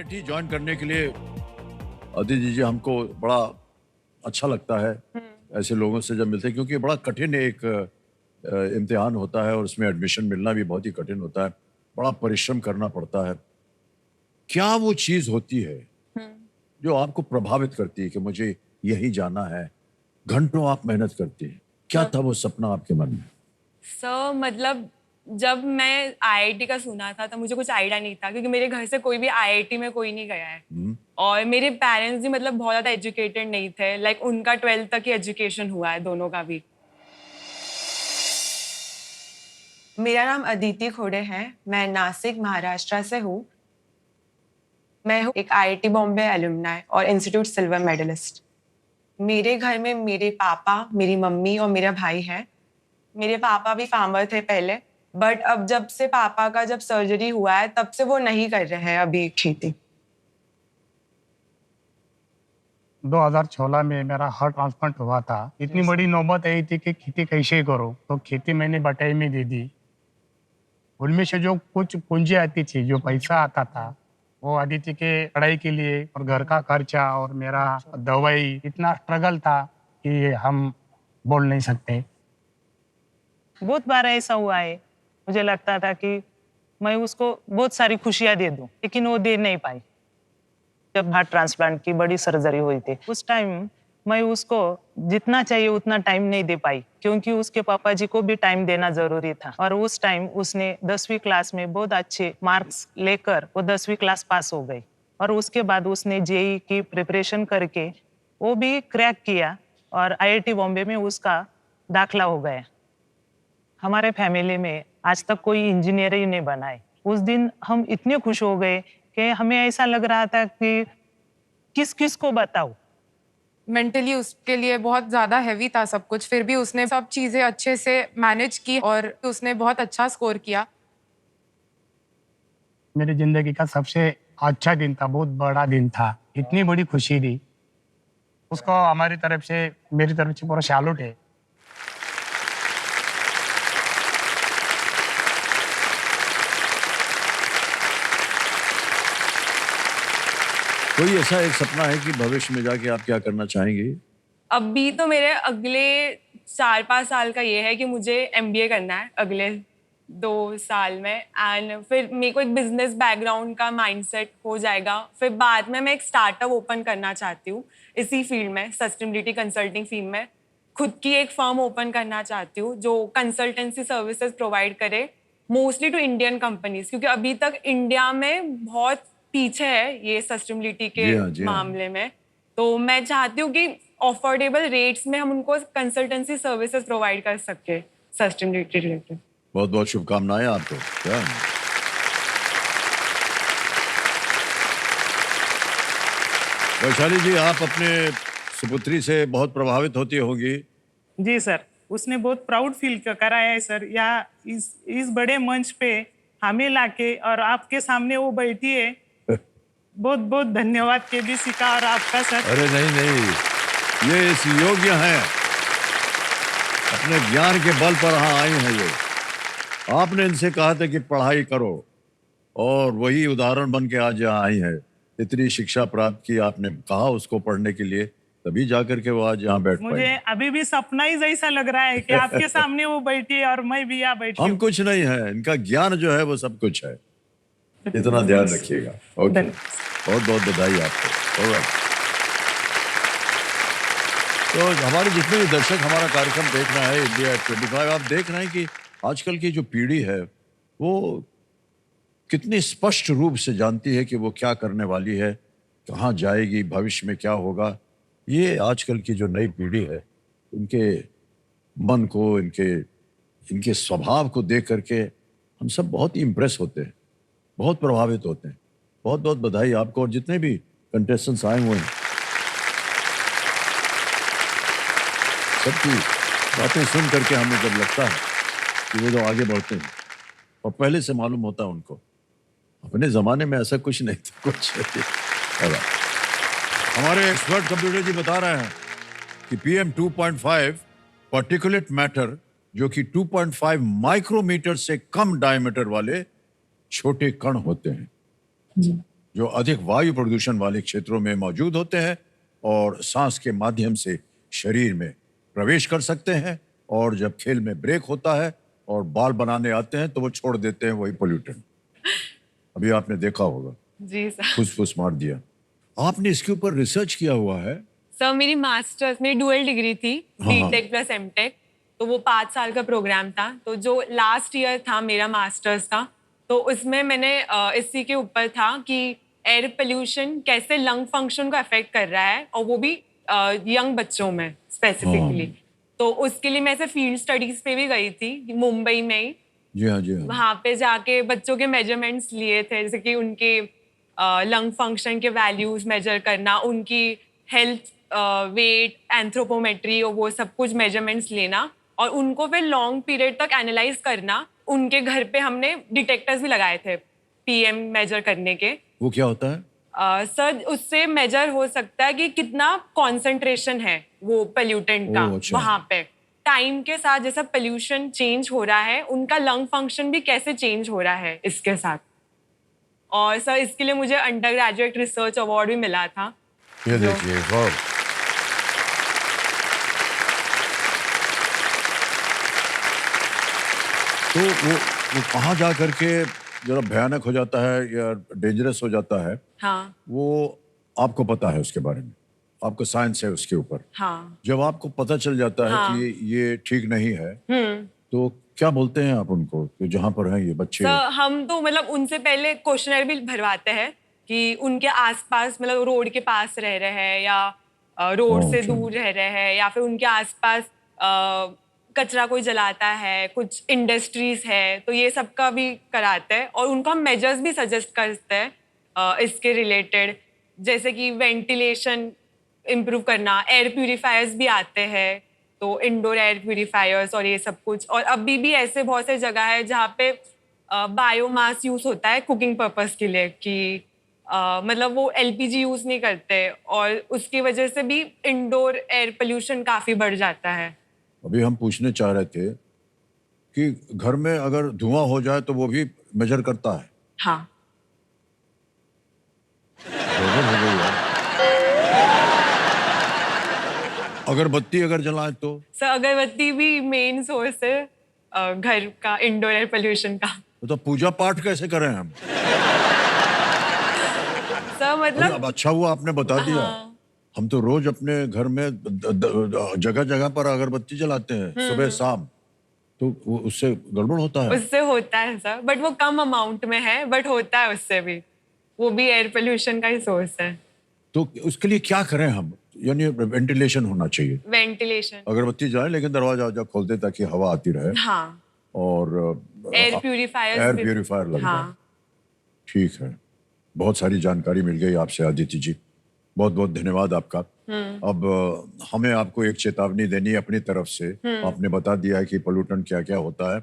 IIT join करने के लिए अदिति जी हमको बड़ा अच्छा लगता है ऐसे लोगों से जब मिलते हैं, क्योंकि बड़ा कठिन एक इम्तिहान होता है और उसमें एडमिशन मिलना भी बहुत ही कठिन होता है, बड़ा परिश्रम करना पड़ता है। क्या वो चीज होती है जो आपको प्रभावित करती है कि मुझे यही जाना है? घंटों आप मेहनत करती हैं, क्या था वो सपना आपके मन में? सर मतलब जब मैं आईआईटी का सुना था तब मुझे कुछ आइडिया नहीं था, क्योंकि मेरे घर से कोई भी आईआईटी में कोई नहीं गया है और मेरे पेरेंट्स भी मतलब बहुत ज्यादा एजुकेटेड नहीं थे। लाइक उनका 12th तक ही एजुकेशन हुआ है, दोनों का भी। मेरा नाम अदिति खोड़े है। मैं नासिक महाराष्ट्र से हूँ। मैं हूँ एक आईआईटी बॉम्बे एलुमनाई और इंस्टीट्यूट सिल्वर मेडलिस्ट। मेरे घर में मेरे पापा, मेरी मम्मी और मेरा भाई है। मेरे पापा भी फार्मर थे पहले, बट अब जब से पापा का जब सर्जरी हुआ है तब से वो नहीं कर रहे हैं अभी खेती। 2016 में मेरा हार्ट ट्रांसप्लांट हुआ था। इतनी बड़ी नौबत आई थी कि खेती कैसे करो, तो खेती मैंने बटाई में दे दी। उनमें से जो कुछ पूंजी आती थी, जो पैसा आता था, वो आदित्य के पढ़ाई के लिए और घर का खर्चा और मेरा दवाई, इतना स्ट्रगल था कि हम बोल नहीं सकते। बहुत बार ऐसा हुआ है, मुझे लगता था कि मैं उसको बहुत सारी खुशियां दे दूं, लेकिन वो दे नहीं पाई। जब हार्ट ट्रांसप्लांट की बड़ी सर्जरी हुई थी, उस टाइम मैं उसको जितना चाहिए उतना टाइम नहीं दे पाई, क्योंकि उसके पापा जी को भी टाइम देना जरूरी था। और उस टाइम उसने 10वीं क्लास में बहुत अच्छे मार्क्स लेकर वो 10वीं क्लास पास हो गई। और उसके बाद उसने जेई की प्रिपरेशन करके वो भी क्रैक किया और आईआईटी बॉम्बे में उसका दाखला हो गया। हमारे फैमिली में आज तक कोई इंजीनियर ही नहीं बना है। उस दिन हम इतने खुश हो गए कि हमें ऐसा लग रहा था कि किस किस को बताऊं। मेंटली उसके लिए बहुत ज़्यादा हैवी था सब कुछ, फिर भी उसने सब चीज़ें अच्छे से मैनेज की और उसने बहुत अच्छा स्कोर किया। मेरी जिंदगी का सबसे अच्छा दिन था, बहुत बड़ा दिन था, इतनी बड़ी खुशी थी। उसको हमारी तरफ से, मेरी तरफ से पूरा सैल्यूट है। कोई ऐसा एक सपना है कि भविष्य में जाके आप क्या करना चाहेंगे? अभी तो मेरे अगले 4-5 साल का ये है कि मुझे एमबीए करना है अगले 2 साल में, एंड फिर मेरे को एक बिजनेस बैकग्राउंड का माइंडसेट हो जाएगा। फिर बाद में मैं एक स्टार्टअप ओपन करना चाहती हूँ इसी फील्ड में, सस्टेनेबिलिटी कंसल्टिंग फील्ड में। खुद की एक फर्म ओपन करना चाहती हूँ जो कंसल्टेंसी सर्विसेज प्रोवाइड करे, मोस्टली टू इंडियन कंपनीज, क्योंकि अभी तक इंडिया में बहुत पीछे है ये सस्टेनेबिलिटी के जी हाँ। मामले में। तो मैं चाहती हूँ कि अफोर्डेबल रेट्स में हम उनको कंसल्टेंसी सर्विसेज प्रोवाइड कर सके सस्टेनेबिलिटी रिलेटेड। बहुत बहुत शुभकामनाएं आपको। क्या वैशाली जी, आप अपने सुपुत्री से बहुत प्रभावित होती होंगी। जी सर, उसने बहुत प्राउड फील कराया है सर। यहाँ इस बड़े मंच पे हमें लाके और आपके सामने वो बैठी है। बहुत बहुत धन्यवाद केबीसी का और आपका सर। अरे नहीं, ये इस योग्य हैं, अपने ज्ञान के बल पर यहाँ आई हैं ये। आपने इनसे कहा था कि पढ़ाई करो और वही उदाहरण बन के आज यहाँ आई है। इतनी शिक्षा प्राप्त की, आपने कहा उसको पढ़ने के लिए, तभी जाकर के वो आज यहाँ बैठ पाई। मुझे अभी भी सपना ही जैसा लग रहा है कि आपके सामने वो बैठी है और मैं भी यहाँ बैठी हम हूँ। कुछ नहीं है, इनका ज्ञान जो है वो सब कुछ है। इतना ध्यान रखिएगा। ओके, बहुत बहुत बधाई आपको। ऑलराइट। तो हमारे जितने भी दर्शक हमारा कार्यक्रम देख रहे हैं इंडिया 25, आप देख रहे हैं कि आजकल की जो पीढ़ी है वो कितनी स्पष्ट रूप से जानती है कि वो क्या करने वाली है, कहाँ जाएगी, भविष्य में क्या होगा। ये आजकल की जो नई पीढ़ी है, इनके मन को, इनके स्वभाव को देख करके हम सब बहुत ही इम्प्रेस होते हैं, बहुत प्रभावित होते हैं। बहुत बहुत बधाई आपको और जितने भी कंटेस्टेंट्स आए हुए हैं, सबकी बातें सुन करके हमें जब लगता है कि वो जो आगे बढ़ते हैं और पहले से मालूम होता है उनको, अपने ज़माने में ऐसा कुछ नहीं था कुछ। हमारे एक्सपर्ट कंप्यूटर जी बता रहे हैं कि PM 2.5 पार्टिकुलेट मैटर, जो कि 2.5 माइक्रोमीटर से कम डायमीटर वाले छोटे कण होते हैं। जो अधिक वायु प्रदूषण वाले क्षेत्रों में मौजूद होते हैं और सांस के माध्यम से शरीर में प्रवेश कर सकते हैं, और जब खेल में ब्रेक होता है और बॉल बनाने आते हैं तो वो छोड़ देते हैं वही पोल्यूटेंट। अभी आपने देखा होगा, जी सर। फुस मार दिया। आपने इसके ऊपर रिसर्च किया हुआ है? सर मेरी मास्टर्स, मेरी डुअल डिग्री थी, हाँ। बीटेक प्लस एमटेक, तो वो 5 साल का प्रोग्राम था। तो जो लास्ट ईयर था मेरा मास्टर्स का, तो उसमें मैंने इसी के ऊपर था कि एयर पोल्यूशन कैसे लंग फंक्शन को अफेक्ट कर रहा है, और वो भी यंग बच्चों में स्पेसिफिकली। तो उसके लिए मैं ऐसे फील्ड स्टडीज पे भी गई थी मुंबई में ही। जी हाँ, जी हाँ। वहाँ पे जाके बच्चों के मेजरमेंट्स लिए थे, जैसे कि उनके लंग फंक्शन के वैल्यूज मेजर करना, उनकी हेल्थ, वेट, एंथ्रोपोमेट्री और वो सब कुछ मेजरमेंट्स लेना, और उनको फिर लॉन्ग पीरियड तक एनालाइज करना। उनके घर पे हमने डिटेक्टर्स भी लगाए थे पीएम मेजर करने के। वो क्या होता है? सर उससे मेजर हो सकता है कि कितना कॉन्सेंट्रेशन है वो पोल्यूटेंट का ओह, अच्छा। वहाँ पे। टाइम के साथ जैसा पोल्यूशन चेंज हो रहा है, उनका लंग फंक्शन भी कैसे चेंज हो रहा है इसके साथ। और सर इसके लिए मुझे अंडर ग्रेजुएट रिसर्च अवार्ड भी मिला था। ये देखिए, वाह। तो वो कहाँ जा करके जरा भयानक हो जाता है या डेंजरस हो जाता है, हाँ वो आपको पता है उसके बारे में? आपको साइंस है उसके ऊपर। हाँ। जब आपको पता चल जाता है हाँ। कि ये ठीक नहीं है, तो क्या बोलते हैं आप उनको कि जहाँ पर हैं ये बच्चे? सर हम तो मतलब उनसे पहले क्वेश्चनर भी भरवाते हैं कि उनके आसपास, मतलब रोड के पास रह रहे हैं या रोड से अच्छा। दूर रह रहे हैं, या फिर उनके आसपास कचरा कोई जलाता है, कुछ इंडस्ट्रीज है, तो ये सब का भी कराते हैं। और उनको हम मेजर्स भी सजेस्ट करते हैं इसके रिलेटेड, जैसे कि वेंटिलेशन इम्प्रूव करना, एयर प्यूरिफायर्स भी आते हैं, तो इंडोर एयर प्यूरिफायर्स और ये सब कुछ। और अभी भी ऐसे बहुत सारी जगह है जहाँ पे बायोमास यूज होता है कुकिंग पर्पस के लिए, कि मतलब वो एलपीजी यूज नहीं करते, और उसकी वजह से भी इंडोर एयर पोल्यूशन काफी बढ़ जाता है। अभी हम पूछने चाह रहे थे कि घर में अगर धुआं हो जाए तो वो भी मेजर करता है? हाँ गड़बड़ हो गई यार। अगरबत्ती अगर जलाए तो? सर अगरबत्ती भी मेन सोर्स है घर का इंडोर एयर पोल्यूशन का। तो पूजा पाठ कैसे करें हम? सर अरे मतलब अब अच्छा हुआ आपने बता दिया। हाँ। हम तो रोज अपने घर में जगह जगह पर अगरबत्ती जलाते हैं सुबह शाम, तो वो उससे गड़बड़ होता है? उससे होता है सर, बट वो कम अमाउंट में है, बट होता है उससे भी। वो भी एयर पोल्यूशन का ही सोर्स है। तो उसके लिए क्या करें हम? यानी वेंटिलेशन होना चाहिए। वेंटिलेशन, अगरबत्ती जलाएं लेकिन दरवाजा खोल दे ताकि हवा आती रहे, हाँ। और एयर प्यूरिफायर, एयर प्यूरिफायर लग जाए। हाँ। ठीक है, बहुत सारी जानकारी मिल गई आपसे अदिति जी, बहुत बहुत धन्यवाद आपका। अब हमें आपको एक चेतावनी देनी है अपनी तरफ से। आपने बता दिया है कि पोल्यूटेंट क्या क्या होता है,